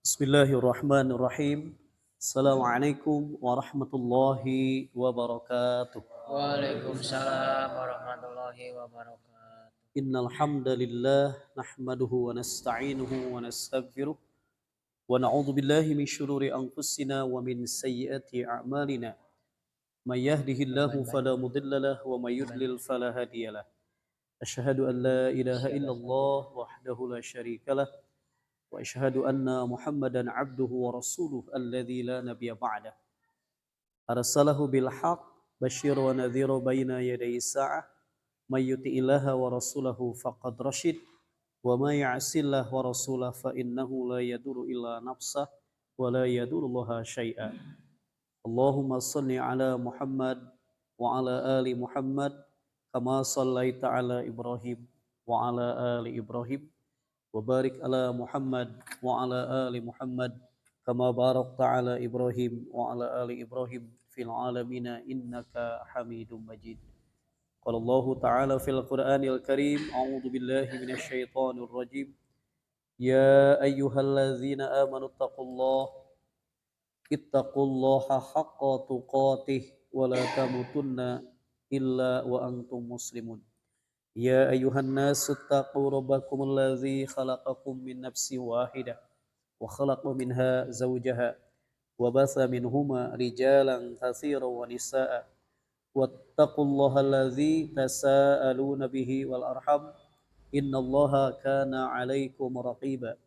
Bismillahirrahmanirrahim. Assalamualaikum warahmatullahi wabarakatuh. Waalaikumsalam warahmatullahi wabarakatuh. Innal hamdalillah nahmaduhu wa nasta'inuhu wa nastaghfiruh wa na'udzu billahi min shururi anfusina wa min sayyiati a'malina. May yahdihillahu fala mudilla lahu wa may yudlil fala hadiyalah. Asyhadu an la ilaha illallah wahdahu la syarikalah wa asyhadu anna Muhammadan abduhu wa rasuluh alladzi la nabiyya ba'dah. Arsalahu bil haq basyir wa nadhira baina yaday sa'ah may yuti'illaha wa rasulahu faqad rasyid wa may ya'sillah wa rasulahu fa innahu la yadurru illa nafsah wa la yadurrullaha syai'a. Allahumma salli ala Muhammad wa ala ali Muhammad kama sallaita ala Ibrahim wa ala ali Ibrahim wa barik ala Muhammad wa ala ali Muhammad kama barakta ala Ibrahim wa ala ali Ibrahim fil alamin innaka Hamidum Majid. Qala Allah Ta'ala fil Qur'anil Karim, a'udzu billahi minasy syaithanir rajim. Ya ayyuhalladzina amanu ittaqullaha haqqa tuqatih wa la tamutunna illa wa antum muslimun. Ya ayyuhan nasu ittaqu rabbakumul ladzi khalaqakum min nafsin wahidah wa khalaqa minha zawjaha wa batha minhuma rijalan katsiran wa nisaa'a wattaqullaha alladzi tasaaluna bihi wal arham innallaha kana 'alaikum raqiba.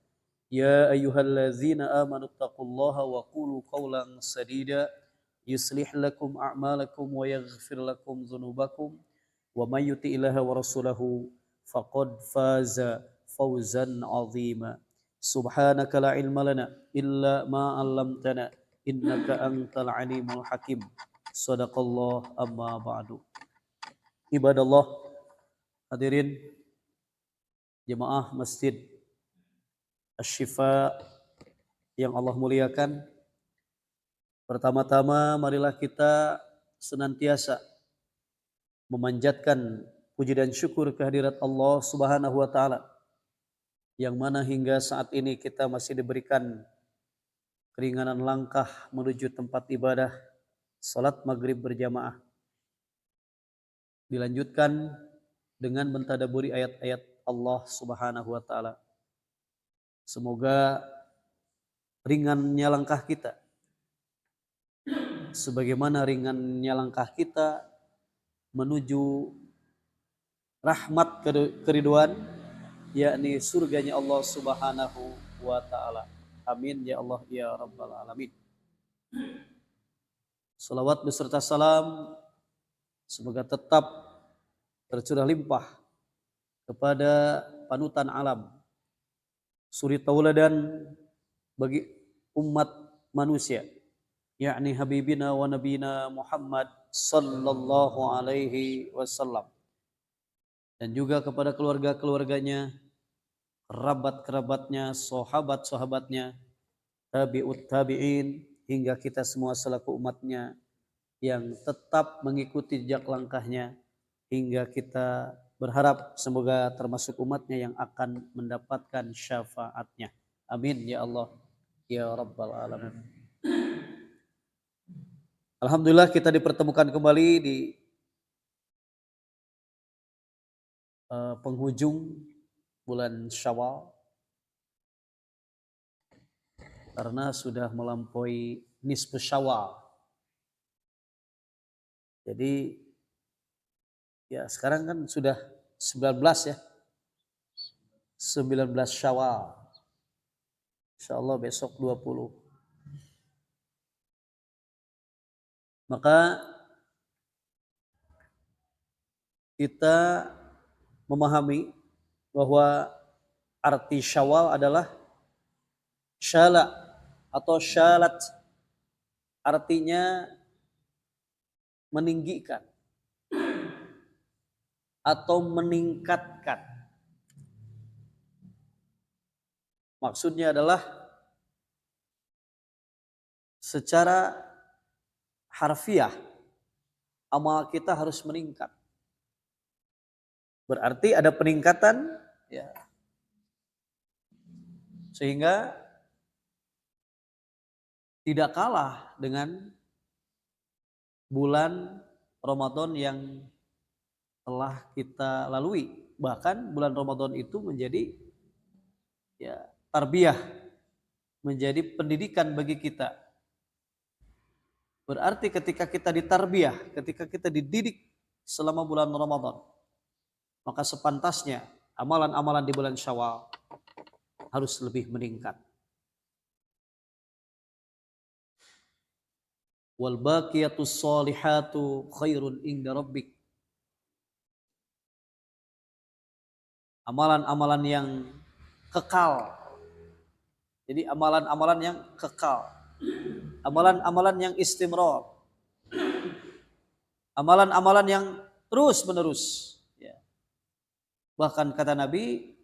Ya ayyuhalladzina amanu ittaqullaha wa qulu qawlan sadida yuslih lakum a'malakum wa yaghfir lakum dhunubakum wa may yuti'illaha wa rasulahu faqad faza fawzan 'azima. Subhanaka la ilma lana illa ma 'allamtana innaka antal alimul hakim. Shadaqallah amma ba'du. Ibadallah, hadirin jemaah Masjid Asy-Syifa yang Allah muliakan. Pertama-tama marilah kita senantiasa memanjatkan puji dan syukur kehadirat Allah Subhanahu wa taala yang mana hingga saat ini kita masih diberikan keringanan langkah menuju tempat ibadah salat maghrib berjamaah. Dilanjutkan dengan mentadaburi ayat-ayat Allah Subhanahu wa taala. Semoga ringannya langkah kita sebagaimana ringannya langkah kita menuju rahmat keriduan, yakni surganya Allah Subhanahu wa taala. Amin ya Allah ya rabbal alamin. Salawat beserta salam semoga tetap tercurah limpah kepada panutan alam, suri tauladan bagi umat manusia, yakni habibina wa nabina Muhammad sallallahu alaihi wasallam, dan juga kepada keluarga-keluarganya, kerabat-kerabatnya, sahabat-sahabatnya, tabi'ut tabi'in, hingga kita semua selaku umatnya yang tetap mengikuti jejak langkahnya, hingga kita berharap semoga termasuk umatnya yang akan mendapatkan syafaatnya. Amin ya Allah ya rabbal alamin. Alhamdulillah kita dipertemukan kembali di penghujung bulan Syawal, karena sudah melampaui nisfu Syawal. Jadi ya sekarang kan sudah 19 ya. 19 Syawal. Insyaallah besok 20. Maka kita memahami bahwa arti Syawal adalah syala atau syalat, artinya meninggikan atau meningkatkan. Maksudnya adalah secara harfiah amal kita harus meningkat. Berarti ada peningkatan ya. Sehingga tidak kalah dengan bulan Ramadan yang telah kita lalui. Bahkan bulan Ramadan itu menjadi ya tarbiyah, menjadi pendidikan bagi kita. Berarti ketika kita ditarbiyah, ketika kita dididik selama bulan Ramadan, maka sepantasnya amalan-amalan di bulan Syawal harus lebih meningkat. Wal baqiyatus sholihatu khairun inda rabbik. Amalan-amalan yang kekal. Jadi amalan-amalan yang kekal. Amalan-amalan yang istimrar. Amalan-amalan yang terus-menerus. Ya. Bahkan kata Nabi,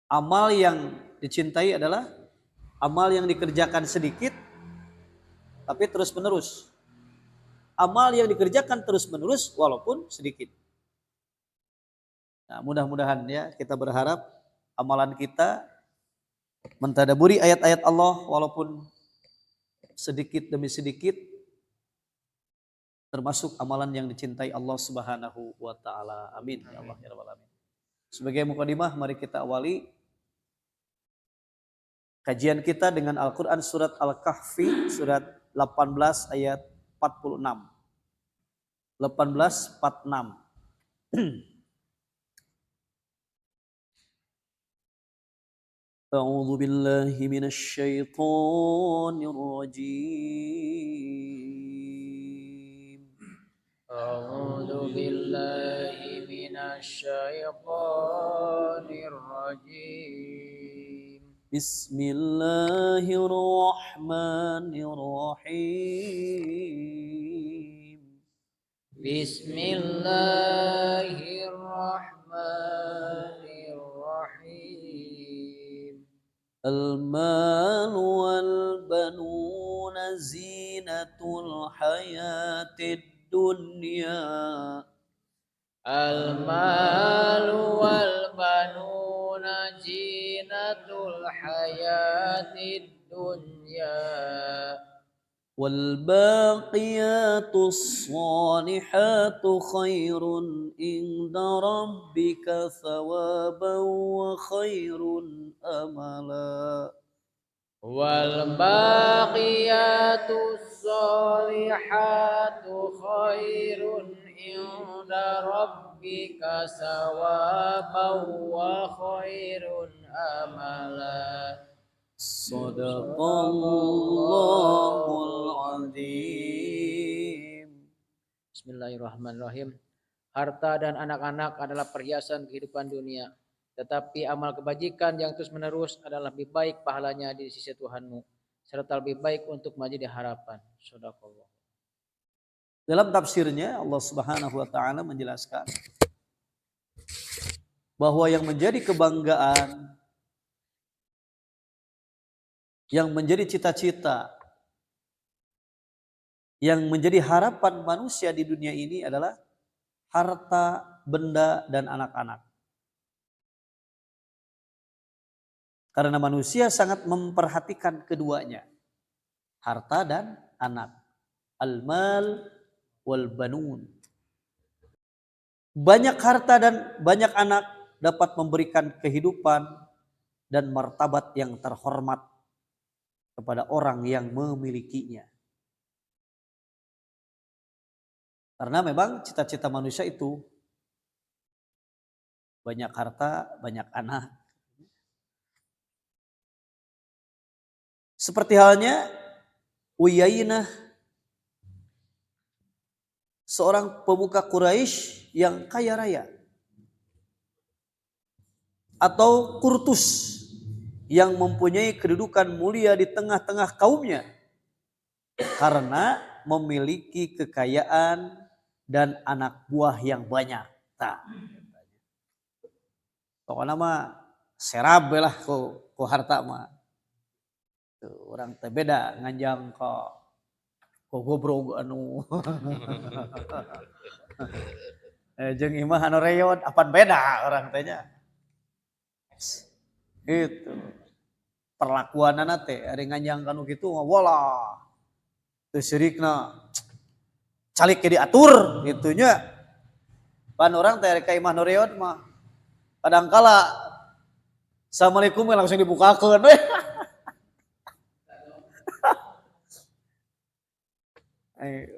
amal yang dicintai adalah amal yang dikerjakan sedikit tapi terus-menerus. Amal yang dikerjakan terus-menerus walaupun sedikit. Nah, mudah-mudahan ya kita berharap amalan kita mentadaburi ayat-ayat Allah walaupun sedikit demi sedikit termasuk amalan yang dicintai Allah Subhanahu wa taala. Amin ya Allah ya rabbal alamin. Sebagai mukadimah mari kita awali kajian kita dengan Al-Qur'an surat Al-Kahfi surat 18 ayat 46. 18:46. A'udzu billahi minasy syaithanir rajim. A'udzu billahi minasy syaithanir rajim. Bismillahirrahmanirrahim. Bismillahirrahmanirrahim. Al-mal wal banuna zinatul hayatid dunya. Al-malu wal banuna zinatul hayatid dunya. Wal baqiyatus salihatu khairun inda rabbika thawaban wa khairun amala. Wal baqiyatus salihatu khairun inda rabbika thawaban wa khairun amala. Sadaqallahul azim. Bismillahirrahmanirrahim. Harta dan anak-anak adalah perhiasan kehidupan dunia, tetapi amal kebajikan yang terus-menerus adalah lebih baik pahalanya di sisi Tuhanmu, serta lebih baik untuk maju di harapan. Shadaqallah. Dalam tafsirnya Allah Subhanahu wa taala menjelaskan bahwa yang menjadi kebanggaan, yang menjadi cita-cita, yang menjadi harapan manusia di dunia ini adalah harta, benda, dan anak-anak. Karena manusia sangat memperhatikan keduanya, harta dan anak. Al-mal wal banun. Banyak harta dan banyak anak dapat memberikan kehidupan dan martabat yang terhormat kepada orang yang memilikinya. Karena memang cita-cita manusia itu banyak harta, banyak anak. Seperti halnya Uyainah, seorang pemuka Quraisy yang kaya raya. Atau Qurtus yang mempunyai kedudukan mulia di tengah-tengah kaumnya karena memiliki kekayaan dan anak buah yang banyak. Pokoknya mah serab lah ko harta mah. Orang teh beda nganjang ko gobrok anu. Jeung imah anu reot apan beda orang tehnya. Itu. perlakuanana teh ari nganjang kanu kitu wala teu sirikna calik ke diatur gitu nya. Pan orang teh ka imah nu reot mah kadangkala assalamualaikum langsung dibukakeun we.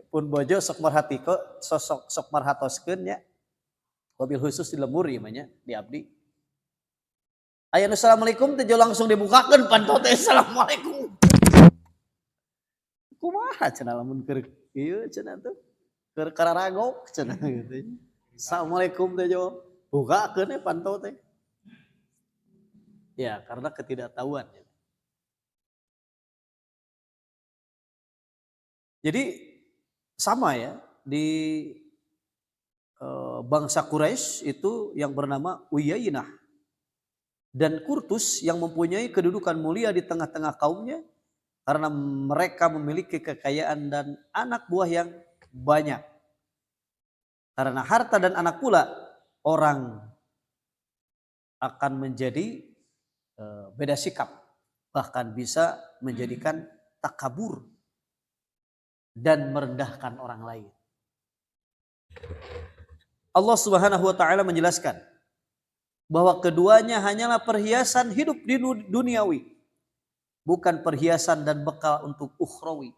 Pun bojo sok marhatiko sok marhatoskeun nya. Wabil khusus di lembur ieu mah nya di abdi. Aya nu assalamualaikum teh langsung dibukakeun pan teh assalamualaikum. Kumaha cenah lamun keur ieu cenah tuh. Keur kararagok cenah gitu. Assalamualaikum teh jawab. Bukakeun pantau teh. Ya, karena ketidaktahuan. Jadi sama ya di bangsa Quraisy itu yang bernama Uyainah dan Kurtus yang mempunyai kedudukan mulia di tengah-tengah kaumnya karena mereka memiliki kekayaan dan anak buah yang banyak. Karena harta dan anak pula orang akan menjadi beda sikap, bahkan bisa menjadikan takabur dan merendahkan orang lain. Allah Subhanahu wa taala menjelaskan bahwa keduanya hanyalah perhiasan hidup di duniawi, bukan perhiasan dan bekal untuk ukhrawi.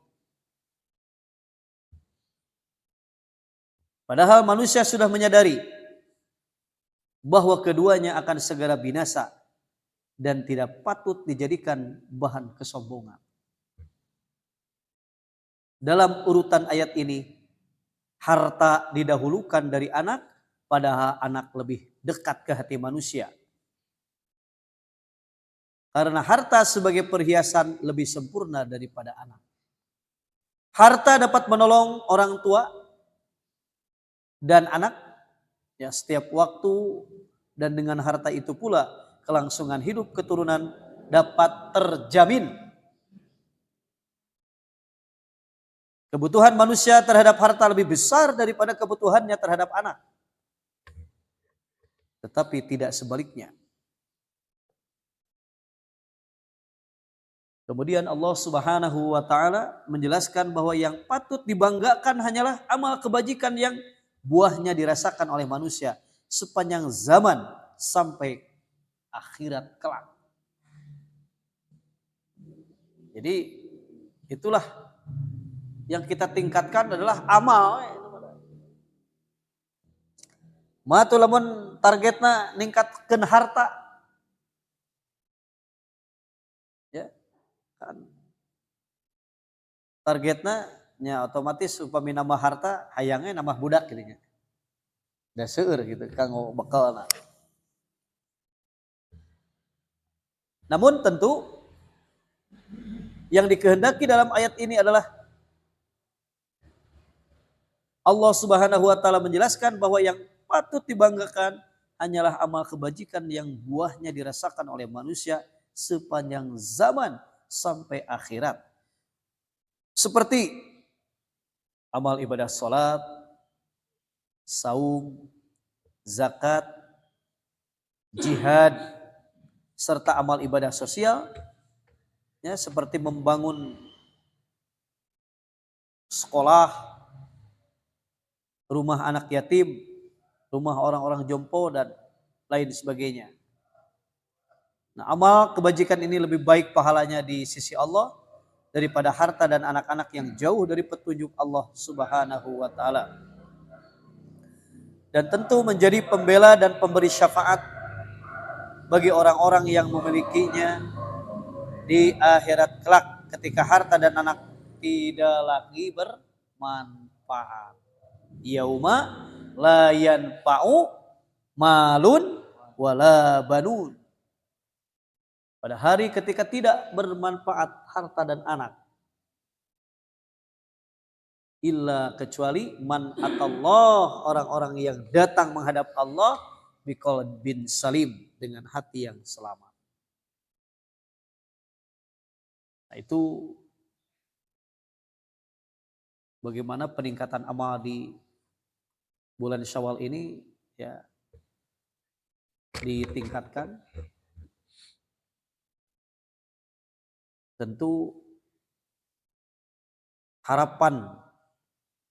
Padahal manusia sudah menyadari bahwa keduanya akan segera binasa dan tidak patut dijadikan bahan kesombongan. Dalam urutan ayat ini, harta didahulukan dari anak, padahal anak lebih dekat ke hati manusia. Karena harta sebagai perhiasan lebih sempurna daripada anak. Harta dapat menolong orang tua dan anak ya setiap waktu, dan dengan harta itu pula kelangsungan hidup keturunan dapat terjamin. Kebutuhan manusia terhadap harta lebih besar daripada kebutuhannya terhadap anak. Tetapi tidak sebaliknya. Kemudian Allah Subhanahu wa taala menjelaskan bahwa yang patut dibanggakan hanyalah amal kebajikan yang buahnya dirasakan oleh manusia sepanjang zaman sampai akhirat kelak. Jadi itulah yang kita tingkatkan adalah amal. Matu lamun targetna ningkatkeun harta. Ya. Kan. Targetna nya otomatis upami nambah harta hayangnya nambah budak gitu nya. Da seueur gitu kanggo bekalna. Namun tentu yang dikehendaki dalam ayat ini adalah Allah Subhanahu wa taala menjelaskan bahwa yang patut dibanggakan hanyalah amal kebajikan yang buahnya dirasakan oleh manusia sepanjang zaman sampai akhirat. Seperti amal ibadah salat, saum, zakat, jihad, serta amal ibadah sosial ya seperti membangun sekolah, rumah anak yatim, rumah orang-orang jompo dan lain sebagainya. Nah, amal kebajikan ini lebih baik pahalanya di sisi Allah daripada harta dan anak-anak yang jauh dari petunjuk Allah Subhanahu wa taala. Dan tentu menjadi pembela dan pemberi syafaat bagi orang-orang yang memilikinya di akhirat kelak ketika harta dan anak tidak lagi bermanfaat. Yauma la yanfa'u malun wala banun. Pada hari ketika tidak bermanfaat harta dan anak. Illa kecuali man atallah, orang-orang yang datang menghadap Allah biqalbin salim, dengan hati yang selamat. Nah, itu bagaimana peningkatan amal di bulan Syawal ini ya ditingkatkan Tentu harapan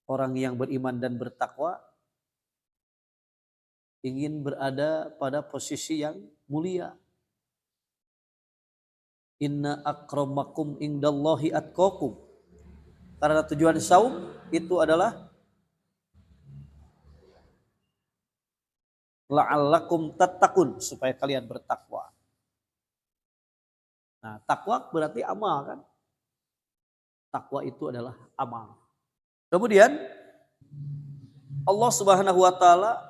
orang yang beriman dan bertakwa ingin berada pada posisi yang mulia. Inna akramakum indallahi atqakum. Karena tujuan saum itu adalah la'allakum tattaqun, supaya kalian bertakwa. Nah, takwa berarti amal kan? Takwa itu adalah amal. Kemudian Allah Subhanahu wa taala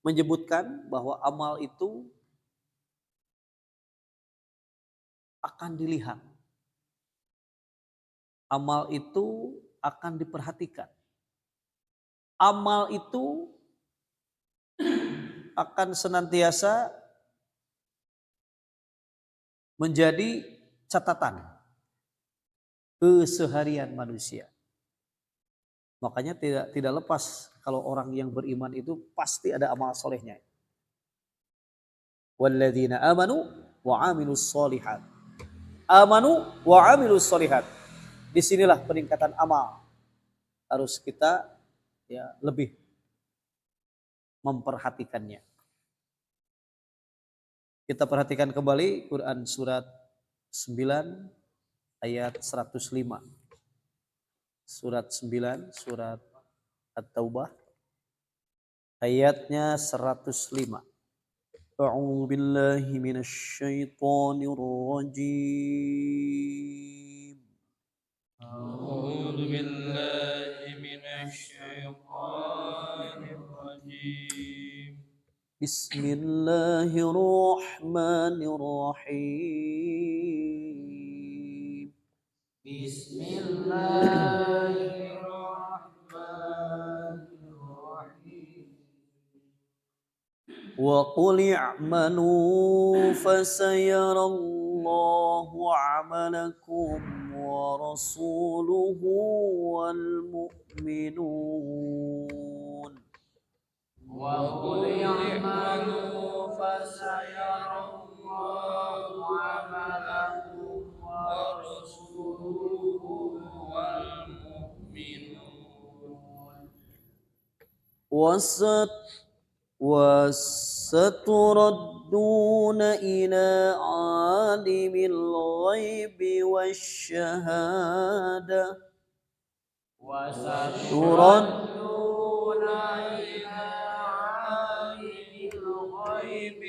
menyebutkan bahwa amal itu akan dilihat. Amal itu akan diperhatikan. Amal itu akan senantiasa menjadi catatan keseharian manusia. Makanya tidak lepas kalau orang yang beriman itu pasti ada amal solehnya. Walladzina amanu wa amilus solihat. Amanu wa amilus solihat. Disinilah peningkatan amal. Harus kita lebih memperhatikannya. Kita perhatikan kembali Quran surat 9 ayat 105. Surat 9, surat At-Taubah ayatnya 105. A'udzu billahi minasy syaithanir rajim. A'udzu billahi minasy syaithanir rajim. Bismillahirrahmanirrahim. Bismillahirrahmanirrahim. Wa qul i'malu fasayarallahu 'amalakum wa rasuluhu wal mu'minun. Wa qul i'malu fasayarallahu 'amalakum wa rasuluhu wal mu'minun. وستردون إلى عالم الغيب والشهادة وستردون إلى عالم الغيب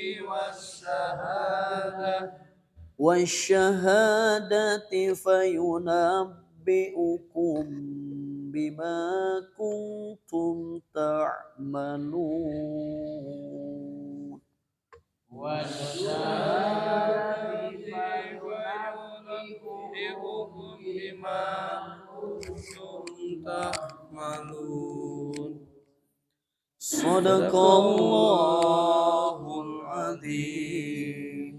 والشهادة فينبئكم بما كنتم تعملون. Sadaqallahul adzim.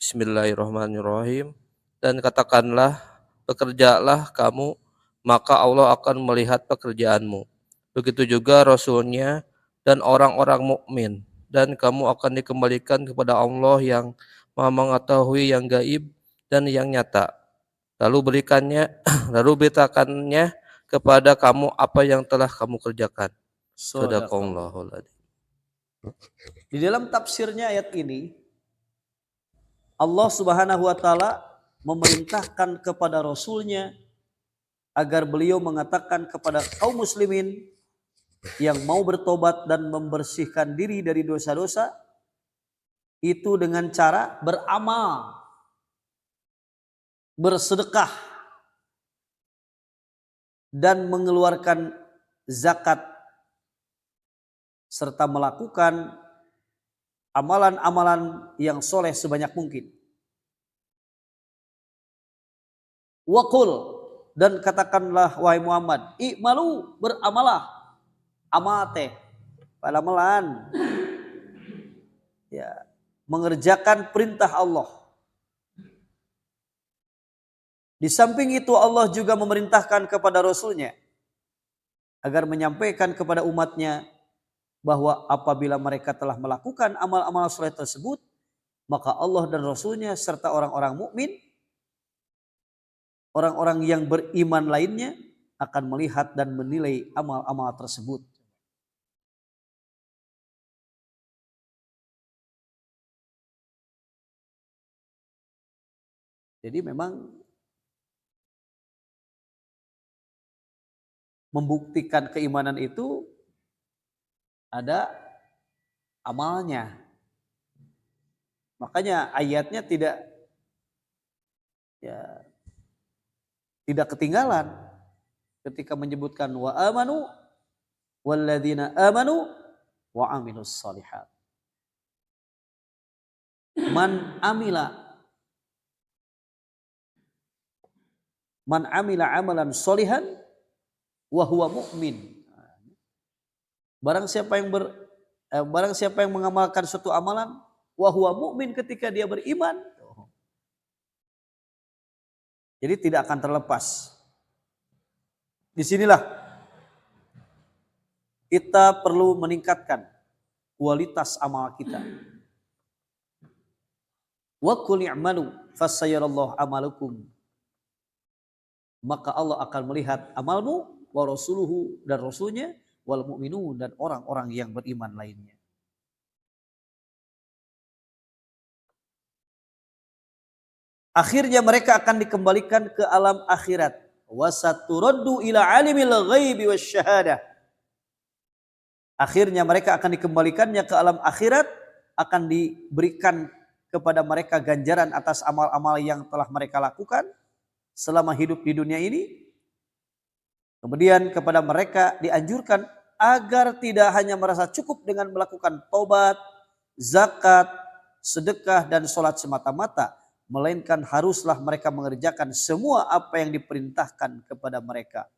Bismillahirrahmanirrahim. Dan katakanlah, bekerjalah kamu, maka Allah akan melihat pekerjaanmu. Begitu juga Rasulnya dan orang-orang mukmin. Dan kamu akan dikembalikan kepada Allah yang Maha mengetahui yang gaib dan yang nyata. Lalu beritakannya kepada kamu apa yang telah kamu kerjakan. Sadaqallahul adzim. Di dalam tafsirnya ayat ini, Allah Subhanahu wa taala memerintahkan kepada Rasulnya agar beliau mengatakan kepada kaum muslimin yang mau bertobat dan membersihkan diri dari dosa-dosa itu dengan cara beramal, bersedekah, dan mengeluarkan zakat serta melakukan amalan-amalan yang soleh sebanyak mungkin. Waqul, dan katakanlah wahai Muhammad, i'malu, beramalah, amate, palamelan, ya, mengerjakan perintah Allah. Di samping itu Allah juga memerintahkan kepada Rasulnya agar menyampaikan kepada umatnya bahwa apabila mereka telah melakukan amal-amal soleh tersebut, maka Allah dan Rasulnya serta orang-orang mukmin orang-orang yang beriman lainnya akan melihat dan menilai amal-amal tersebut. Jadi memang membuktikan keimanan itu ada amalnya. Makanya ayatnya tidak ketinggalan ketika menyebutkan wa amanu walladzina amanu wa amilus shalihat. Man amila amalan sholihan wa huwa mu'min. Barang siapa yang mengamalkan suatu amalan wa huwa mu'min ketika dia beriman. Jadi tidak akan terlepas. Disinilah kita perlu meningkatkan kualitas amal kita. Wa qul i'malu fasayyarallahu amalukum. Maka Allah akan melihat amalmu wa rasuluhu dan rasulnya wal mu'minun dan orang-orang yang beriman lainnya. Akhirnya mereka akan dikembalikan ke alam akhirat. Wasaturaddu ila alimil ghaibi wasyahadah. Akhirnya mereka akan dikembalikannya ke alam akhirat, akan diberikan kepada mereka ganjaran atas amal-amal yang telah mereka lakukan selama hidup di dunia ini. Kemudian kepada mereka dianjurkan agar tidak hanya merasa cukup dengan melakukan taubat, zakat, sedekah dan sholat semata-mata, melainkan haruslah mereka mengerjakan semua apa yang diperintahkan kepada mereka.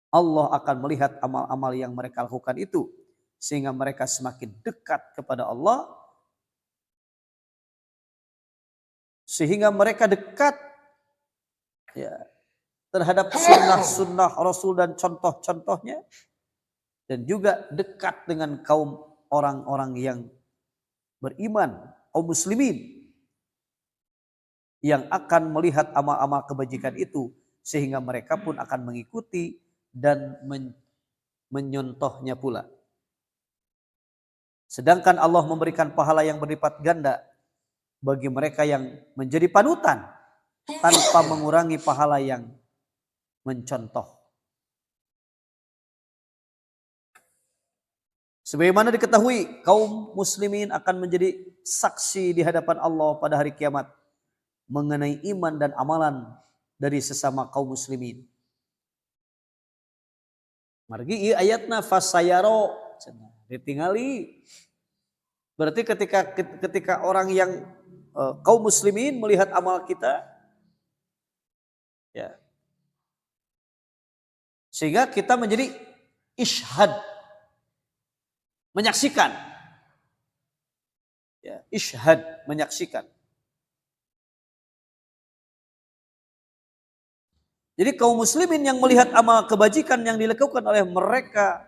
Allah akan melihat amal-amal yang mereka lakukan itu sehingga mereka semakin dekat kepada Allah, sehingga mereka dekat terhadap sunnah-sunnah Rasul dan contoh-contohnya, dan juga dekat dengan kaum orang-orang yang beriman, kaum muslimin yang akan melihat amal-amal kebajikan itu sehingga mereka pun akan mengikuti dan menyontohnya pula. Sedangkan Allah memberikan pahala yang berlipat ganda bagi mereka yang menjadi panutan tanpa mengurangi pahala yang mencontoh. Sebagaimana diketahui, kaum muslimin akan menjadi saksi di hadapan Allah pada hari kiamat mengenai iman dan amalan dari sesama kaum muslimin. Margi ieu ayatna fasayaro ditingali. Berarti ketika orang yang kaum muslimin melihat amal kita, sehingga kita menjadi ishhad, menyaksikan. Ishhad, menyaksikan. Jadi kaum muslimin yang melihat amal kebajikan yang dilakukan oleh mereka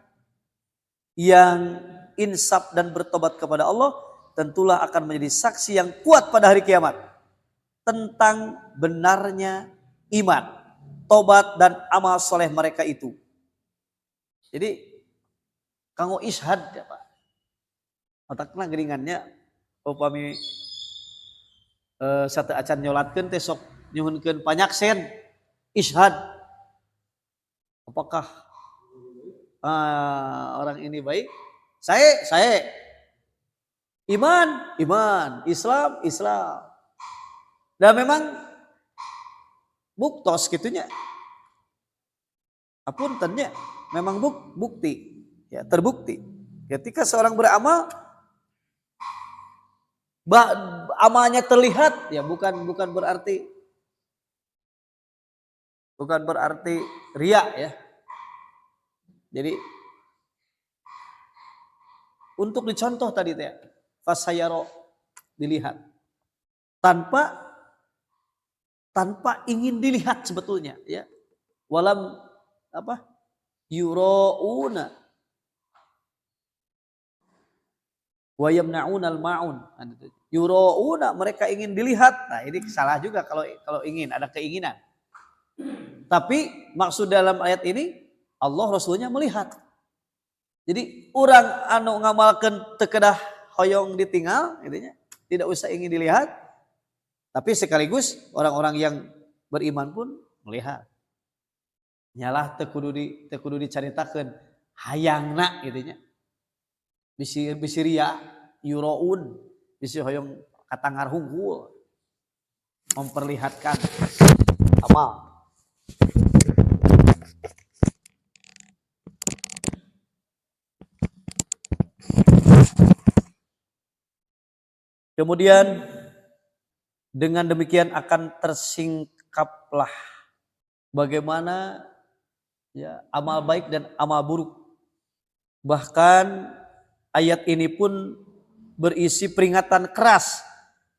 yang insaf dan bertobat kepada Allah, tentulah akan menjadi saksi yang kuat pada hari kiamat tentang benarnya iman, tobat dan amal soleh mereka itu. Jadi kanggo ishad ya Pak. Otakna geringannya upami satu acan nyolatkeun teh sok nyuhunkeun panyaksen. Ishad, apakah orang ini baik? Saya. Iman, Islam. Dan memang buktos gitunya. Apuntennya memang bukti, terbukti. Ketika seorang beramal, amalnya terlihat, bukan berarti riya ya. Jadi untuk dicontoh tadi teh fasayaro, dilihat tanpa ingin dilihat sebetulnya ya. Walam yurauna wa yamnaunal maun. Yurauna, mereka ingin dilihat. Nah, ini salah juga kalau ingin ada keinginan. Tapi maksud dalam ayat ini Allah Rasulnya melihat. Jadi orang anu ngamalkan tekedah hoyong ditinggal, intinya tidak usah ingin dilihat. Tapi sekaligus orang-orang yang beriman pun melihat. Nyalah tekudu dicaritakeun hayangna intinya. Bisi ria yuroun, bisi hoyong katangar hungkul memperlihatkan amal. Kemudian dengan demikian akan tersingkaplah bagaimana ya amal baik dan amal buruk. Bahkan ayat ini pun berisi peringatan keras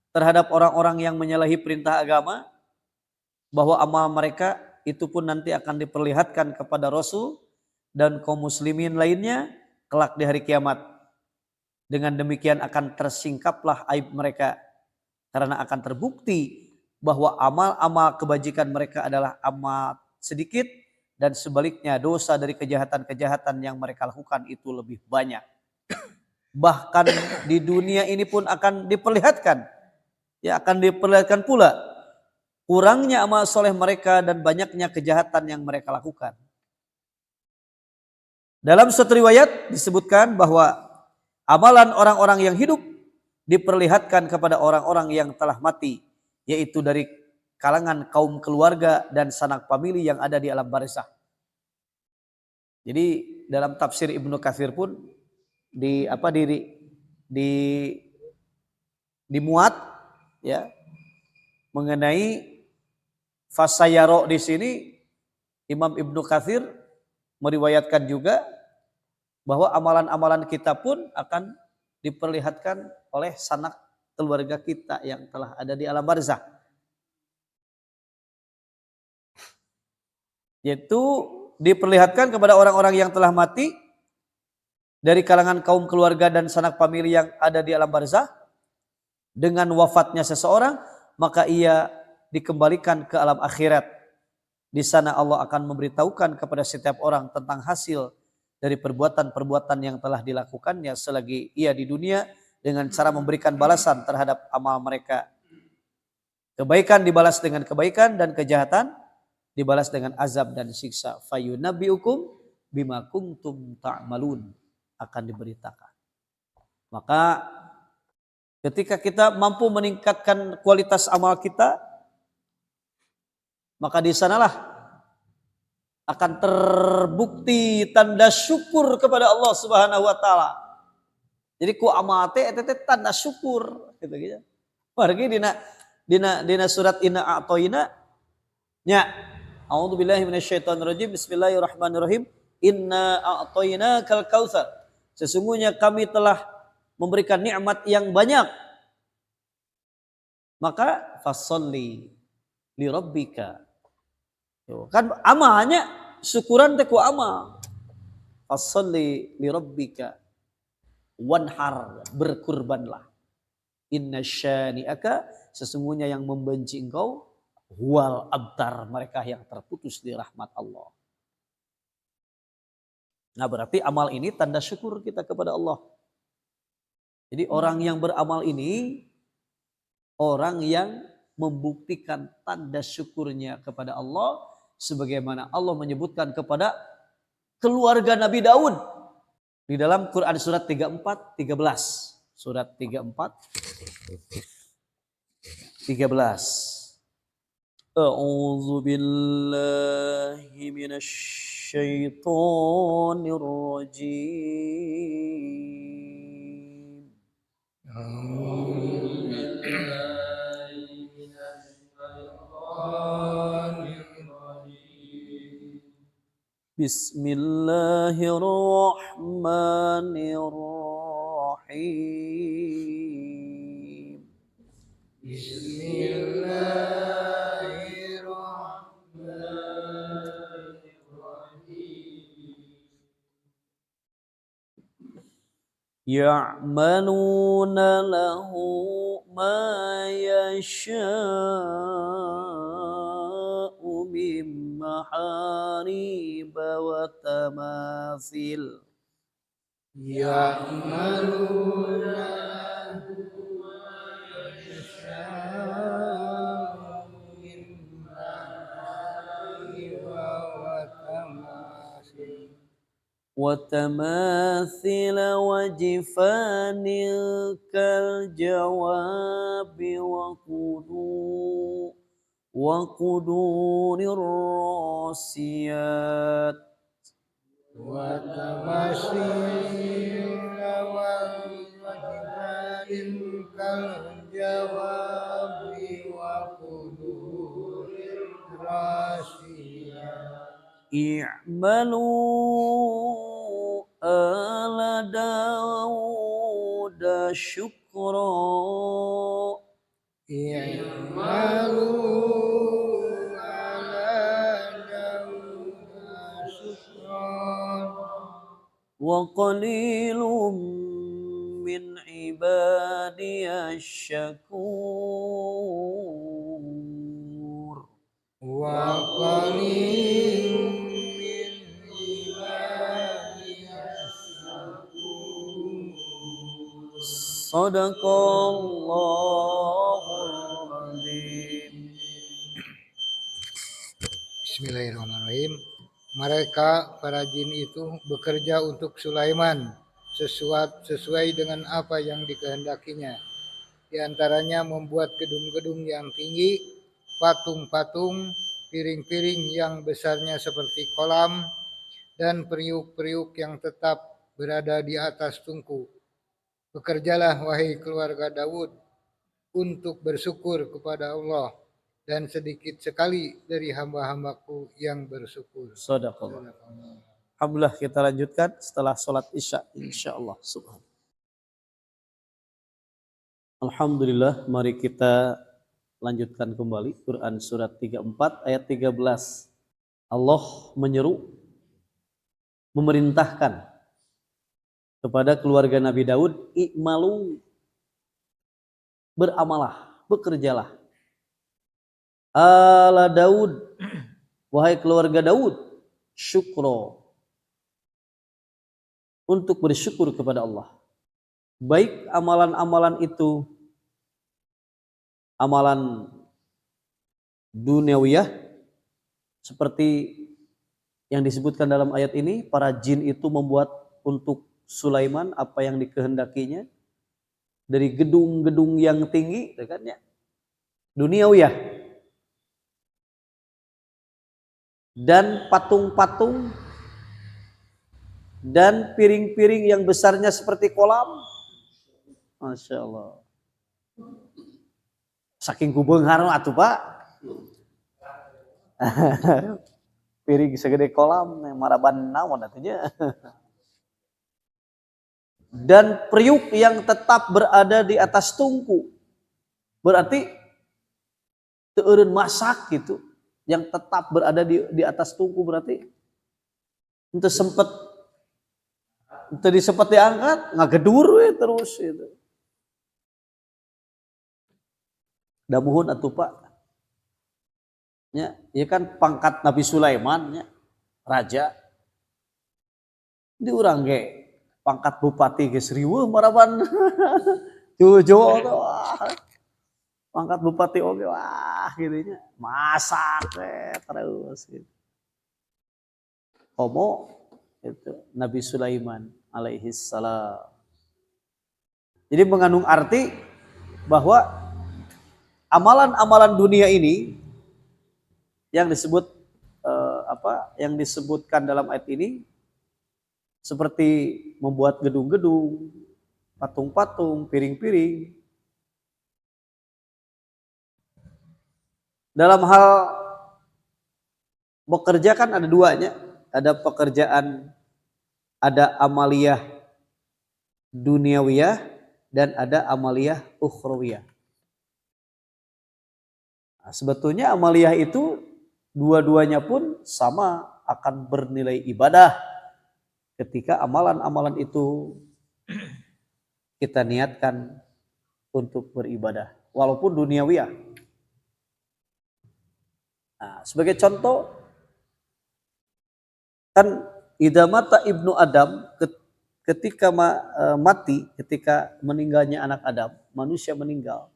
terhadap orang-orang yang menyalahi perintah agama, bahwa amal mereka itu pun nanti akan diperlihatkan kepada Rasul dan kaum muslimin lainnya kelak di hari kiamat. Dengan demikian akan tersingkaplah aib mereka, karena akan terbukti bahwa amal-amal kebajikan mereka adalah amat sedikit, dan sebaliknya dosa dari kejahatan-kejahatan yang mereka lakukan itu lebih banyak. Bahkan di dunia ini pun akan diperlihatkan, ya akan diperlihatkan pula kurangnya amal soleh mereka dan banyaknya kejahatan yang mereka lakukan. Dalam suatu riwayat disebutkan bahwa amalan orang-orang yang hidup diperlihatkan kepada orang-orang yang telah mati, yaitu dari kalangan kaum keluarga dan sanak famili yang ada di alam barzakh. Jadi dalam tafsir Ibnu Katsir pun dimuat ya mengenai fasayaro di sini. Imam Ibnu Katsir meriwayatkan juga bahwa amalan-amalan kita pun akan diperlihatkan oleh sanak keluarga kita yang telah ada di alam barzakh. Yaitu diperlihatkan kepada orang-orang yang telah mati dari kalangan kaum keluarga dan sanak famili yang ada di alam barzakh. Dengan wafatnya seseorang, maka ia dikembalikan ke alam akhirat. Di sana Allah akan memberitahukan kepada setiap orang tentang hasil dari perbuatan-perbuatan yang telah dilakukannya selagi ia di dunia, dengan cara memberikan balasan terhadap amal mereka. Kebaikan dibalas dengan kebaikan dan kejahatan dibalas dengan azab dan siksa. Fayunabbiukum bima kuntum ta'malun, akan diberitakan. Maka ketika kita mampu meningkatkan kualitas amal kita, maka di sanalah akan terbukti tanda syukur kepada Allah Subhanahu wa taala. Jadi ku amal teh eta teh tanda syukur gitu. Margi dina surat Inna A'toina nya A'udzubillahi minasyaitonirrajim. Bismillahirrahmanirrahim. Inna a'toinakal kautsar. Sesungguhnya kami telah memberikan nikmat yang banyak. Maka fasholli li rabbika. Kan amalnya syukuran teh ku amal. Fasholli li rabbika wanhar, berkurbanlah. Inna syani'aka, sesungguhnya yang membenci engkau huwal abtar, mereka yang terputus di rahmat Allah. Nah berarti amal ini tanda syukur kita kepada Allah. Jadi orang yang beramal ini orang yang membuktikan tanda syukurnya kepada Allah, sebagaimana Allah menyebutkan kepada keluarga Nabi Daud di dalam Quran surat 34 13. Surat 34 13. A'udzu billahi minasy syaitonir rajim. Bismillahirrahmanirrahim. Ya'maluna lahu ma yasha'u من محاريب وتماثيل يعملون له ما يشاء من محاريب وتماثيل وجفان كالجواب وقدور الراسيات وتماثيل وجفان كالجواب وقدور الراسيات اعملوا آل داود شكرا اعملوا على داود شكرا وقليل من عبادي الشكور وقليل من عبادي الشكور صدق الله العظيم. Bismillahirrahmanirrahim. Mereka para jin itu bekerja untuk Sulaiman sesuai dengan apa yang dikehendakinya. Di antaranya membuat gedung-gedung yang tinggi, patung-patung, piring-piring yang besarnya seperti kolam, dan periuk-periuk yang tetap berada di atas tungku. Bekerjalah wahai keluarga Daud untuk bersyukur kepada Allah, dan sedikit sekali dari hamba-hambaku yang bersyukur. Sadaqallah. Alhamdulillah, kita lanjutkan setelah sholat isya insyaallah. Subhanallah. Alhamdulillah, mari kita lanjutkan kembali Quran surat 34 ayat 13. Allah menyeru, memerintahkan kepada keluarga Nabi Daud, i'malu, beramalah, bekerjalah. Ala Daud, wahai keluarga Daud, syukro, untuk bersyukur kepada Allah. Baik amalan-amalan itu amalan duniawiyah seperti yang disebutkan dalam ayat ini, para jin itu membuat untuk Sulaiman apa yang dikehendakinya dari gedung-gedung yang tinggi, kan ya, duniawiyah, dan patung-patung dan piring-piring yang besarnya seperti kolam. Masya Allah. Saking kubenghar atuh Pak. Piring segede kolam, maraban naon atunya. Dan periuk yang tetap berada di atas tungku. Berarti teureun masak gitu. Yang tetap berada di atas tungku berarti ente disempet diangkat, ngagedur we terus gitu. Damuhun atuh Pak. Ya kan pangkat Nabi Sulaiman, ya, raja. Di urang ge pangkat bupati ge riweuh maraban. Jojo pangkat bupati oge wah gitu nya. Masak terus gitu. Komo itu Nabi Sulaiman alaihi salam. Jadi mengandung arti bahwa amalan-amalan dunia ini yang disebutkan dalam ayat ini seperti membuat gedung-gedung, patung-patung, piring-piring. Dalam hal bekerja kan ada duanya, ada pekerjaan, ada amaliyah duniawiyah dan ada amaliyah ukhrawiyah. Nah, sebetulnya amaliyah itu dua-duanya pun sama akan bernilai ibadah ketika amalan-amalan itu kita niatkan untuk beribadah walaupun duniawiyah. Nah, sebagai contoh kan idza mata ibnu Adam, ketika mati, ketika meninggalnya anak Adam, manusia meninggal,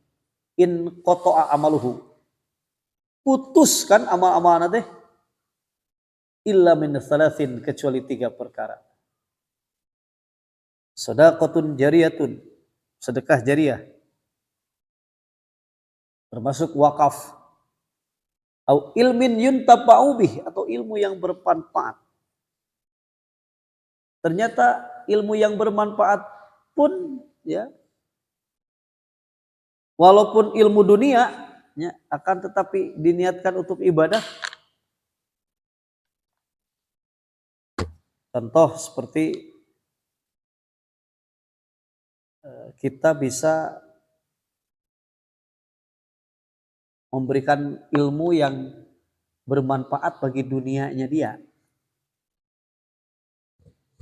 in qata'a amaluhu, putus kan amal-amal teh, illa min thalathin, kecuali 3 perkara. Shadaqatun jariyatun, sedekah jariah, termasuk wakaf, au ilmin yuntafa'u bih, atau ilmu yang bermanfaat. Ternyata ilmu yang bermanfaat pun ya, walaupun ilmu dunia ya, akan tetapi diniatkan untuk ibadah. Contoh seperti kita bisa memberikan ilmu yang bermanfaat bagi dunianya dia.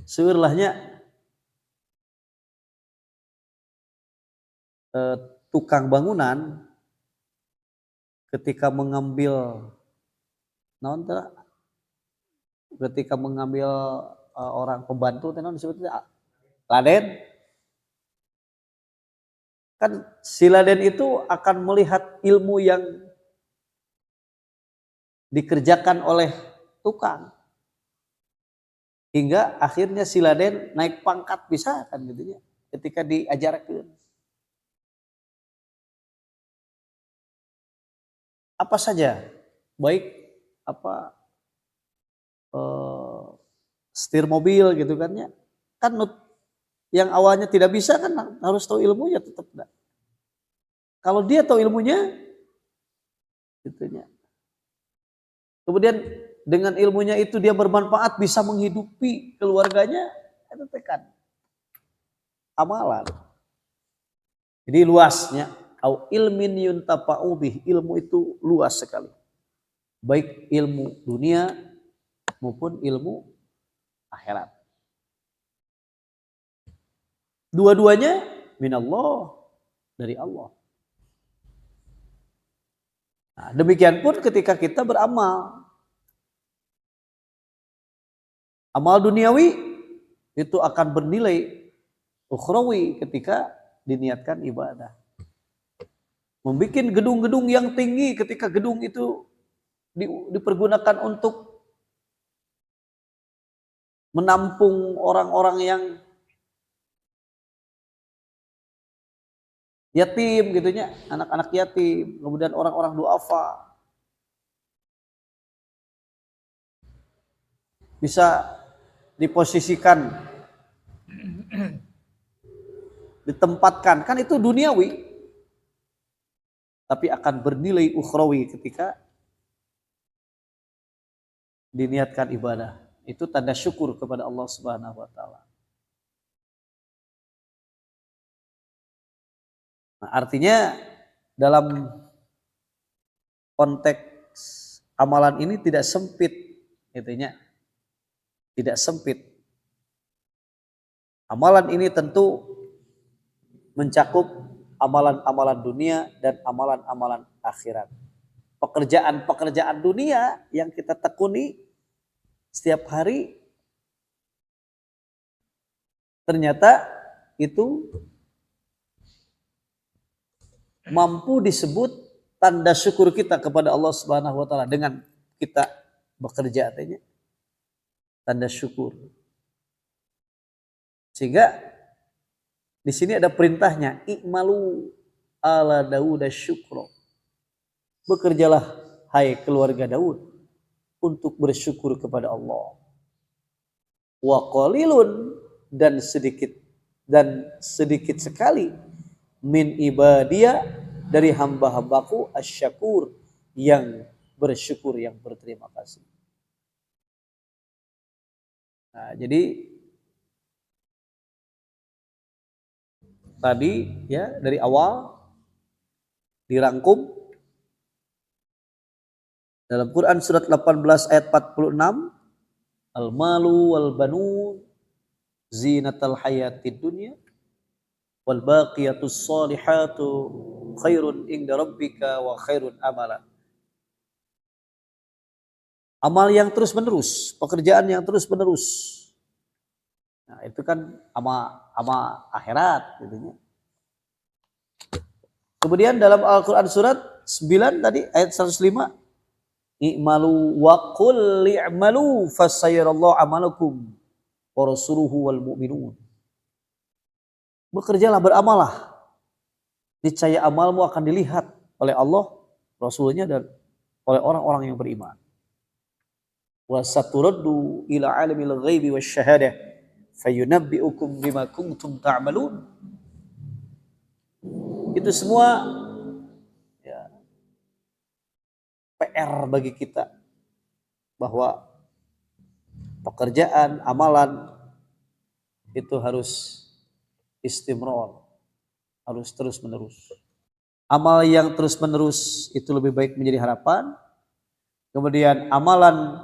Seurlahnya tukang bangunan ketika mengambil orang pembantu disebutnya laden, kan si laden itu akan melihat ilmu yang dikerjakan oleh tukang hingga akhirnya si laden naik pangkat bisa kan gitu ya, ketika diajarkan apa saja, baik apa setir mobil gitu kan ya, kan yang awalnya tidak bisa kan harus tahu ilmunya tetap enggak. Kalau dia tahu ilmunya gitunya, kemudian dengan ilmunya itu dia bermanfaat bisa menghidupi keluarganya, itu tekan amalan. Jadi luasnya au ilmin yuntafa'u bih, ilmu itu luas sekali, baik ilmu dunia maupun ilmu akhirat. Dua-duanya minallah, dari Allah. Nah, demikian pun ketika kita beramal, amal duniawi itu akan bernilai ukhrawi ketika diniatkan ibadah. Membikin gedung-gedung yang tinggi, ketika gedung itu dipergunakan untuk menampung orang-orang yang yatim gitunya, anak-anak yatim, kemudian orang-orang duafa, bisa diposisikan, ditempatkan, kan itu duniawi, tapi akan bernilai ukhrawi ketika diniatkan ibadah. Itu tanda syukur kepada Allah Subhanahu wa taala. Nah, artinya dalam konteks amalan ini tidak sempit, intinya tidak sempit. Amalan ini tentu mencakup amalan-amalan dunia dan amalan-amalan akhirat. Pekerjaan-pekerjaan dunia yang kita tekuni setiap hari ternyata itu mampu disebut tanda syukur kita kepada Allah Subhanahu wa taala dengan kita bekerja, artinya tanda syukur. Sehingga di sini ada perintahnya, i'malu ala Daud syukra. Bekerjalah hai keluarga Daud untuk bersyukur kepada Allah. Wa qalilun, dan sedikit sekali min ibadiyah, dari hamba-hambaku asyakur, yang bersyukur, yang berterima kasih. Nah, jadi tadi ya dari awal dirangkum dalam Quran surat 18 ayat 46, al-malu wal banun zinatal hayatid dunya wal baqiyatus solihatu khairun inda rabbika wa khairun amala. Amal yang terus menerus, pekerjaan yang terus menerus. Nah, itu kan ama akhirat gitu. Kemudian dalam Al-Qur'an surat 9 tadi ayat 105, i'malu wa qul i'malu fasayarallahu amalakum wa rasuluhu wal mu'minun. Bekerjalah, beramalah. Niscaya amalmu akan dilihat oleh Allah, Rasulnya, dan oleh orang-orang yang beriman. Wa saturaddu ila alimil ghaibi wasyahadah fayunabbi'ukum bima kuntum ta'malun. Itu semua ya, PR bagi kita, bahwa pekerjaan, amalan itu harus istimrar, harus terus menerus. Amal yang terus menerus itu lebih baik menjadi harapan. Kemudian amalan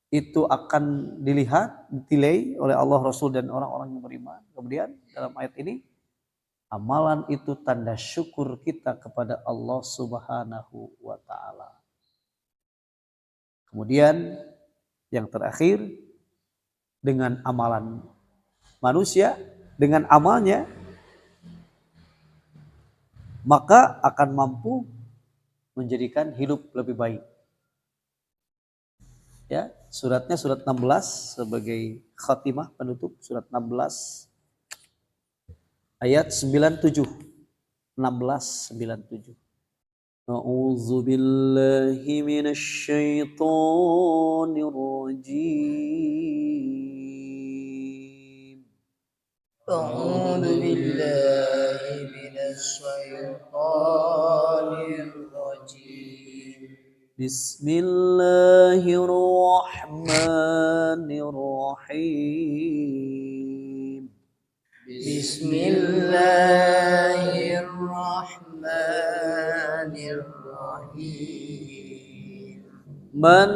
itu akan dilihat, ditilai oleh Allah, Rasul, dan orang-orang yang beriman. Kemudian dalam ayat ini, amalan itu tanda syukur kita kepada Allah Subhanahu wa ta'ala. Kemudian yang terakhir, dengan amalan manusia, dengan amalnya, maka akan mampu menjadikan hidup lebih baik. Ya, suratnya surat 16 sebagai khatimah penutup, surat 16 ayat 97. 16:97. A'udzu billahi minasy syaithanir rajim. A'udzu billahi minasy syaithanir rajim. Bismillahirrahmanirrahim. Bismillahirrahmanirrahim. Man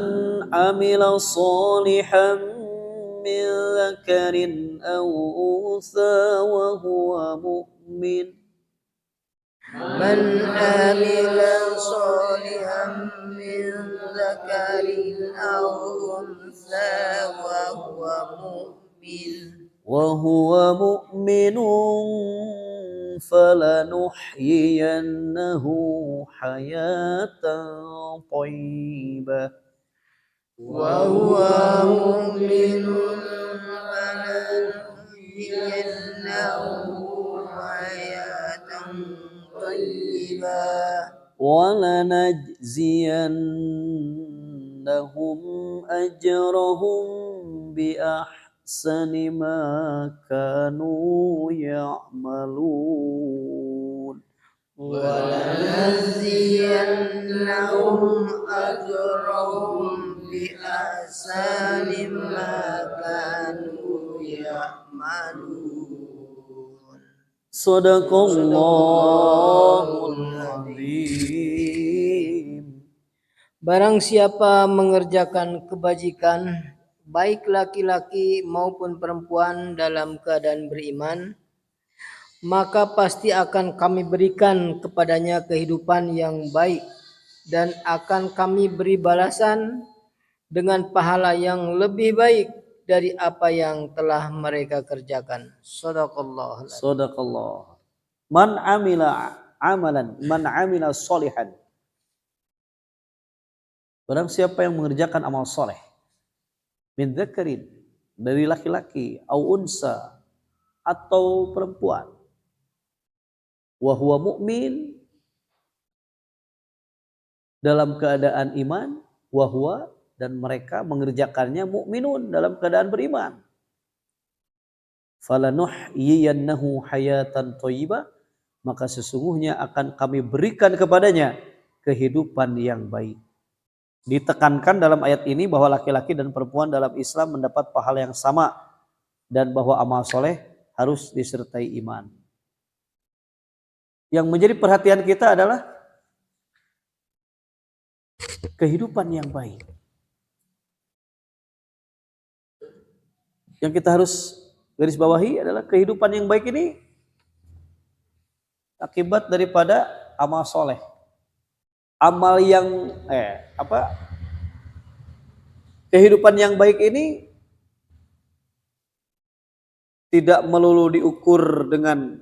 amila salihan min dzakarin aw untha wa huwa mu'min. Man amila salihan min dzakarin aw untha wa huwa mu'min. وهو مؤمن فلنحيينه حياة طيبة وهو مؤمن فلنحيينه حياة طيبة ولنجزينهم أجرهم بأحسن ما كانوا يعملون ولنجزينهم أجرهم بأحسن ما كانوا يعملون. Sadaqallahul azim. Barang siapa mengerjakan kebajikan, baik laki-laki maupun perempuan dalam keadaan beriman, maka pasti akan kami berikan kepadanya kehidupan yang baik, dan akan kami beri balasan dengan pahala yang lebih baik dari apa yang telah mereka kerjakan. Shadaqallah. Sadaqallah. Man amila amalan, man amila solihan. Barang siapa yang mengerjakan amal soleh, min dzakarin, dari laki-laki, au unsa, atau perempuan, wa huwa mu'min, dalam keadaan iman, wa huwa, dan mereka mengerjakannya mukminun, dalam keadaan beriman. Falanuhyiyannahu hayatan thayyibah, maka sesungguhnya akan kami berikan kepadanya kehidupan yang baik. Ditekankan dalam ayat ini bahwa laki-laki dan perempuan dalam Islam mendapat pahala yang sama, dan bahwa amal soleh harus disertai iman. Yang menjadi perhatian kita adalah kehidupan yang baik. Yang kita harus garis bawahi adalah kehidupan yang baik ini akibat daripada amal soleh. Amal yang kehidupan yang baik ini tidak melulu diukur dengan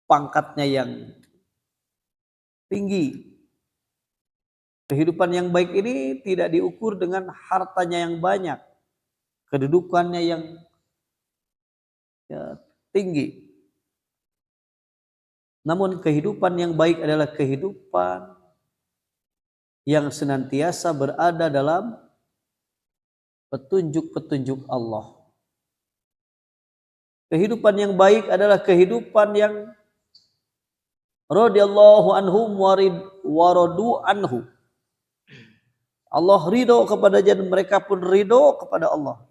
pangkatnya yang tinggi. Kehidupan yang baik ini tidak diukur dengan hartanya yang banyak, kedudukannya yang tinggi. Namun kehidupan yang baik adalah kehidupan yang senantiasa berada dalam petunjuk-petunjuk Allah. Kehidupan yang baik adalah kehidupan yang radhiyallahu anhum wa radu anhu. Allah ridho kepada dan mereka pun ridho kepada Allah.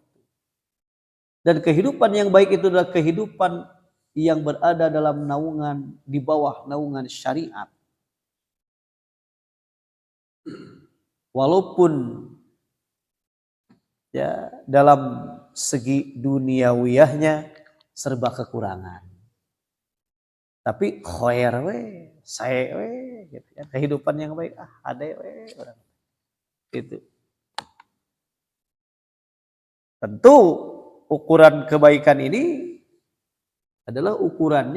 Dan kehidupan yang baik itu adalah kehidupan yang berada dalam naungan, di bawah naungan syariat. Walaupun ya dalam segi duniawiyahnya serba kekurangan. Tapi khair we, saya we, gitu ya. Kehidupan yang baik ada we orang. Itu. Tentu ukuran kebaikan ini adalah ukuran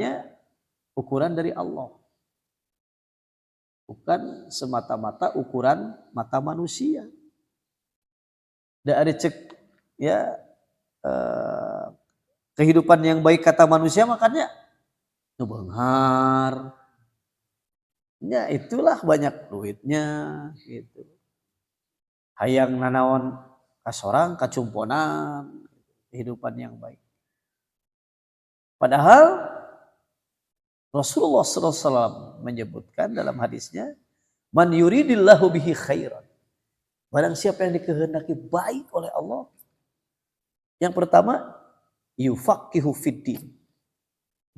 dari Allah. Bukan semata-mata ukuran mata manusia. Tidak ada cek ya kehidupan yang baik kata manusia makanya ngebenghar. Ya itulah banyak duitnya gitu. Hayang nanaon kasorang kacumponan, kehidupan yang baik. Padahal Rasulullah SAW menyebutkan dalam hadisnya, man yuridillahu bihi khairan. Barang siapa yang dikehendaki baik oleh Allah. Yang pertama, yufaqihu fiddin.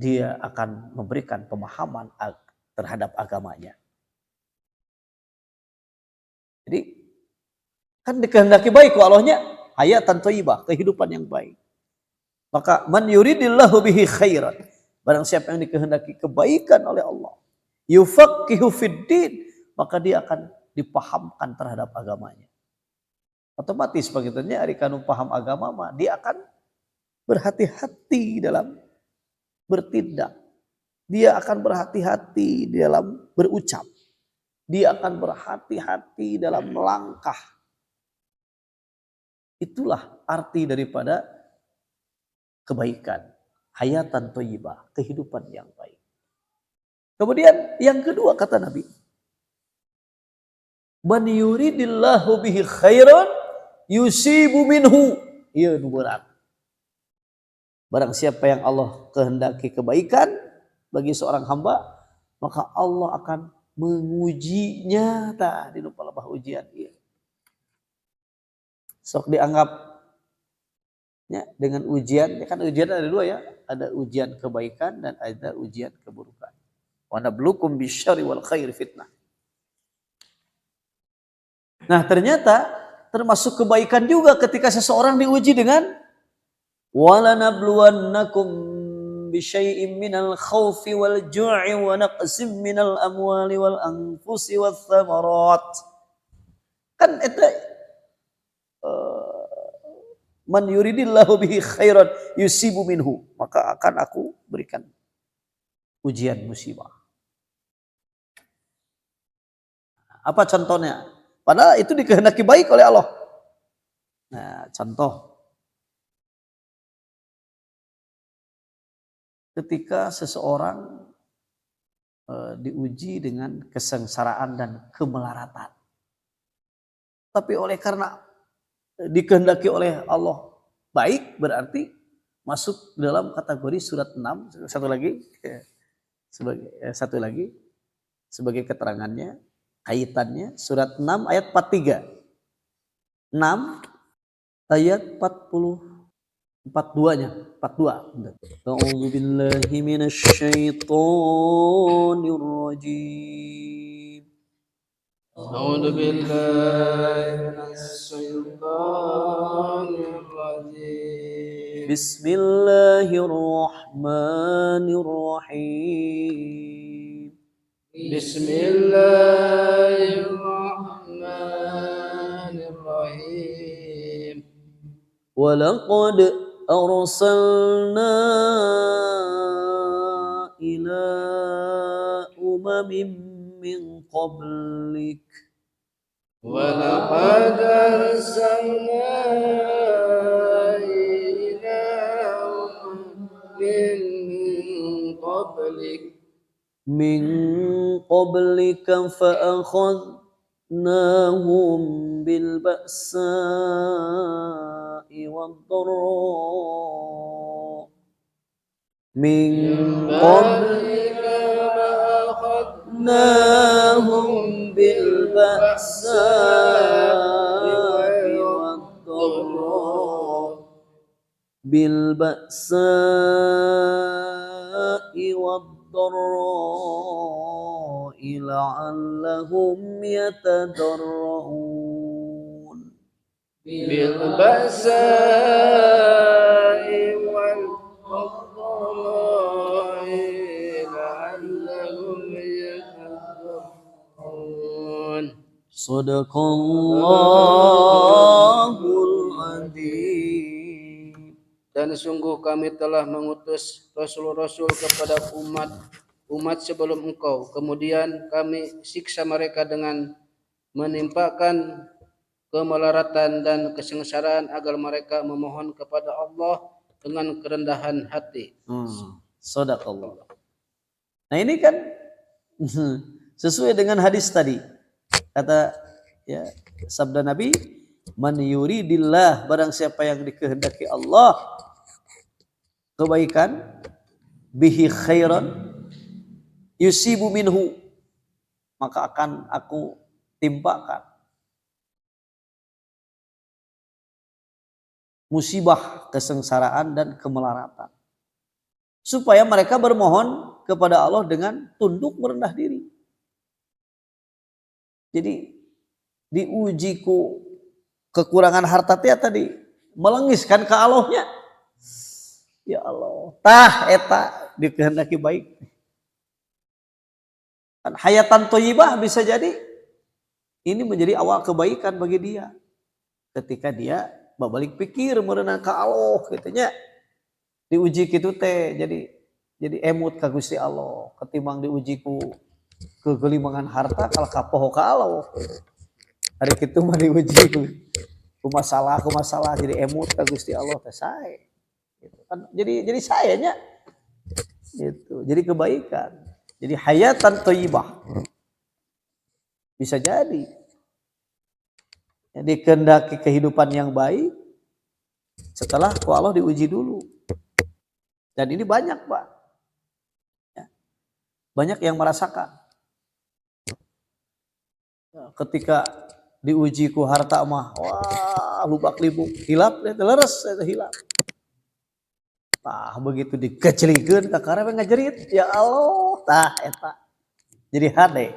Dia akan memberikan pemahaman terhadap agamanya. Jadi kan dikehendaki baik ku Allahnya, hayatan thayyibah, kehidupan yang baik. Maka man yuridillahu bihi khairan. Barang siapa yang dikehendaki kebaikan oleh Allah, yufaqihu fiddin, maka dia akan dipahamkan terhadap agamanya. Otomatis begitunya ari kanu paham agama mah dia akan berhati-hati dalam bertindak. Dia akan berhati-hati dalam berucap. Dia akan berhati-hati dalam melangkah. Itulah arti daripada kebaikan. Hayatan thayyibah, kehidupan yang baik. Kemudian yang kedua kata Nabi, man yuridillahu bihi khairan yusibu minhu. Ieu nu berat. Barang siapa yang Allah kehendaki kebaikan bagi seorang hamba, maka Allah akan mengujinya. Tah di lupa lebah ujian ieu. Sok dianggap ya, dengan ujian, ya kan ujian ada dua ya, ada ujian kebaikan dan ada ujian keburukan. Wa nabluukum bisyarri wal khairi fitnah. Nah, ternyata termasuk kebaikan juga ketika seseorang diuji dengan wala nabluwannakum bisyai'im minal khaufi wal ju'i wa naqsim minal amwali wal anfusi wath thamarat. Kan itu man yuridillahu bihi khairan yusibu minhu, maka akan aku berikan ujian musibah. Apa contohnya? Padahal itu dikehendaki baik oleh Allah. Nah, contoh ketika seseorang diuji dengan kesengsaraan dan kemelaratan. Tapi oleh karena dikehendaki oleh Allah baik, berarti masuk dalam kategori surat 6. Satu lagi sebagai keterangannya, kaitannya surat 6 ayat 43. 6 ayat 42-nya, 42. A'udzu billahi minasyaitonir rajim. A'udzu billahi minasyaitonir rajim. Bismillahirrahmanirrahim. Bismillahirrahmanirrahim. ولقد أرسلنا إلى أمم من قبلك ولقد أرسلنا إلى من قبلك من قبلك فأخذناهم بالبأساء والضراء من قبلك فأخذناهم بالبأساء والضراء لعلهم يتضرعون بالبأساء والضراء لعلهم يتضرعون Sadaqallahul Adzim. Dan sungguh kami telah mengutus rasul-rasul kepada umat sebelum engkau. Kemudian kami siksa mereka dengan menimpakan kemelaratan dan kesengsaraan agar mereka memohon kepada Allah dengan kerendahan hati. Sadaqallah. Nah ini kan sesuai dengan hadis tadi. Kata ya sabda Nabi, man yuridillah, barang siapa yang dikehendaki Allah kebaikan, bihi khairan yusibu minhu, maka akan aku timpakan musibah, kesengsaraan dan kemelaratan, supaya mereka bermohon kepada Allah dengan tunduk merendah diri. Jadi diuji ku kekurangan harta tadi melengiskan ke Allahnya. Ya Allah, tah eta dikehendaki baik. Kan hayatan thayyibah bisa jadi ini menjadi awal kebaikan bagi dia. Ketika dia babalik pikir merenang ka Allah kitu nya. Diuji kitu teh jadi emut ka Gusti Allah ketimbang diuji ku kegelimangan harta kalau kapoho ka Allah. Hari kitu mah diuji ku masalah jadi emut ka Gusti Allah teh sae. Gitu kan jadi sayanya gitu. Jadi kebaikan. Jadi hayatan thayyibah. Bisa jadi dikehendaki kehidupan yang baik setelah ku Allah diuji dulu. Dan ini banyak, Pak. Ya. Banyak yang merasakan. Ketika diuji ku harta mah, wah lubak libuk, hilap, leres, hilap. Nah begitu dikecilikeun ka karep ngajerit, ya Allah, tah eta. Jadi hade.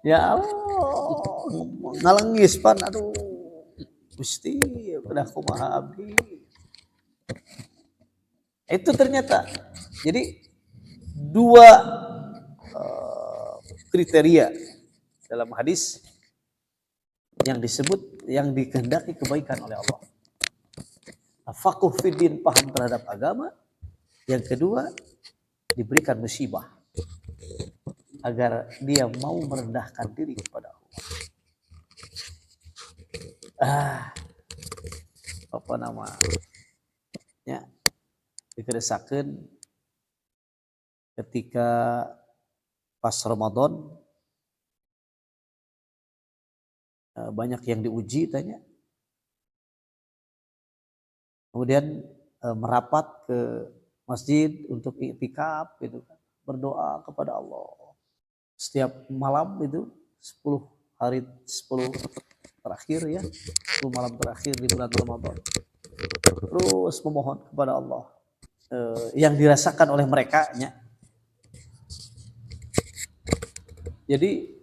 Ya Allah, ngalengis pan, aduh, Gusti, udah kumaha abdi. Itu ternyata, jadi dua kriteria dalam hadis yang disebut, yang dikehendaki kebaikan oleh Allah. Faqih fiddin, paham terhadap agama. Yang kedua, diberikan musibah agar dia mau merendahkan diri kepada Allah. Apa namanya? Dikedesakeun ketika pas Ramadan banyak yang diuji tanya. Kemudian merapat ke masjid untuk iktikaf gitu kan, berdoa kepada Allah. Setiap malam itu 10 terakhir ya, 10 malam terakhir di bulan Ramadan. Terus memohon kepada Allah yang dirasakan oleh mereka nya. Jadi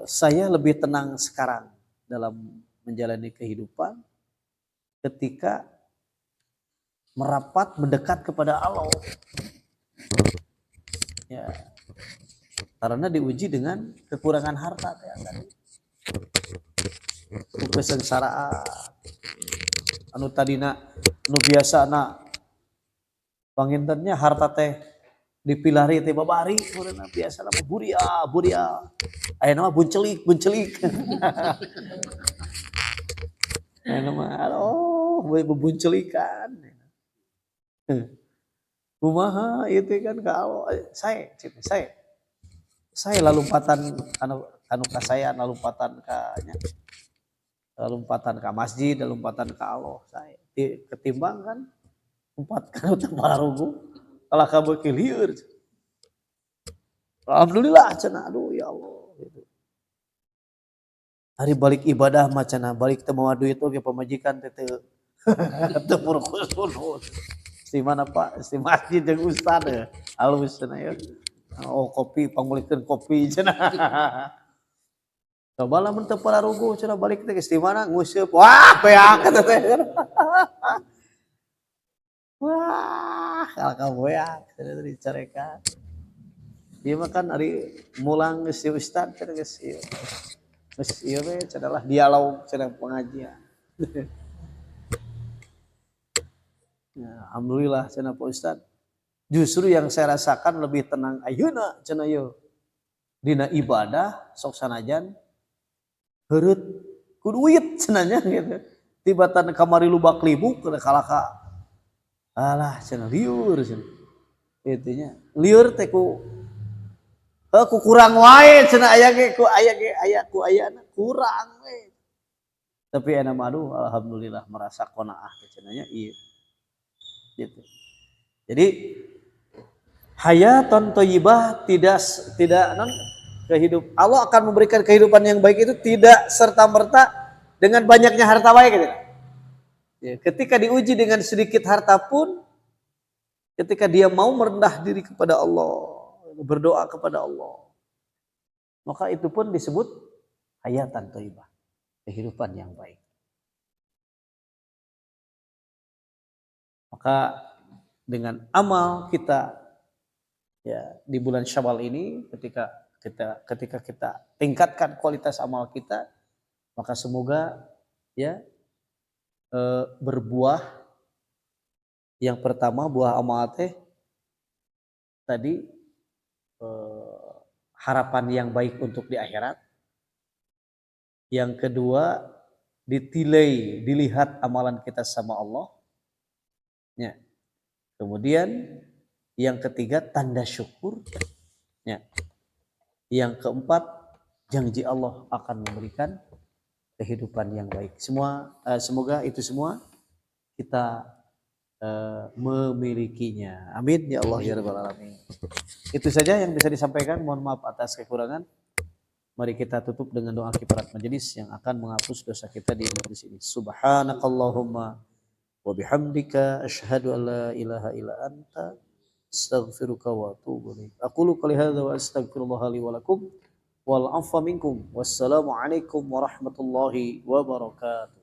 saya lebih tenang sekarang dalam menjalani kehidupan ketika merapat mendekat kepada Allah. Ya. Karena diuji dengan kekurangan harta tadi. ku kesengsaraan anu tadina nu biasana pangintennya harta teh dipilari teh babari urang biasana buria ayeuna mah buncelik ayeuna mah aduh bubuncelikan kumaha ieu teh kan ka Allah saya lalumpatan anu kasayaan lalumpatan ka nya lalumpatan ka masjid lalumpatan ka Allah saya ketimbang kan umpat kana teu pararugu kalah kabeukeun lieur alhamdulillah cenah aduh ya Allah gitu. Hari balik ibadah mah cenah balik teu mawa duit oge pamajikan teh teu teu purkus si mana Pak si masjid jeung ustad alus cenah ya oh kopi pangulikeun kopi cenah coba lah mun teu pararugu cenah balik teh geus di mana nguseup wah beak eta teh wah kalka beak cenah dicarekan ieu mah kan ari mulang geus si ustad cenah geus ieu we cenah lah dialog cenah pengajian ya, alhamdulillah cenah Pak Ustad justru yang saya rasakan lebih tenang ayeuna cenah ieu dina ibadah sok sanajan heureut ku duit cenanya gitu tibatan kamari lubak libuk kada kalaka alah cenah liur cenah itunya liur teh ku kurang wae cenah aya ayana kurang we tapi enak madu alhamdulillah merasa qanaah cenanya ieu gitu jadi hayatan thayyibah tidak kehidupan Allah akan memberikan kehidupan yang baik itu tidak serta-merta dengan banyaknya harta baik gitu. Ya, ketika diuji dengan sedikit harta pun ketika dia mau merendah diri kepada Allah, berdoa kepada Allah, maka itu pun disebut hayatan thayyibah, kehidupan yang baik. Maka dengan amal kita ya di bulan Syawal ini ketika kita tingkatkan kualitas amal kita maka semoga ya berbuah yang pertama buah amal teh tadi harapan yang baik untuk di akhirat, yang kedua dilihat amalan kita sama Allah ya. Kemudian yang ketiga tanda syukur ya. Yang keempat, janji Allah akan memberikan kehidupan yang baik. Semoga itu semua kita memilikinya. Amin ya Allah ya rabbal alamin. Itu saja yang bisa disampaikan. Mohon maaf atas kekurangan. Mari kita tutup dengan doa kifarat majelis yang akan menghapus dosa kita di majelis ini. Subhanakallahumma wa bihamdika asyhadu an la ilaha illa anta astaghfiruka wa atubu ilaik. Aqulu qouli hadza wa astaghfirullaha li wa lakum wal 'afwa minkum. Wassalamu alaikum warahmatullahi wabarakatuh.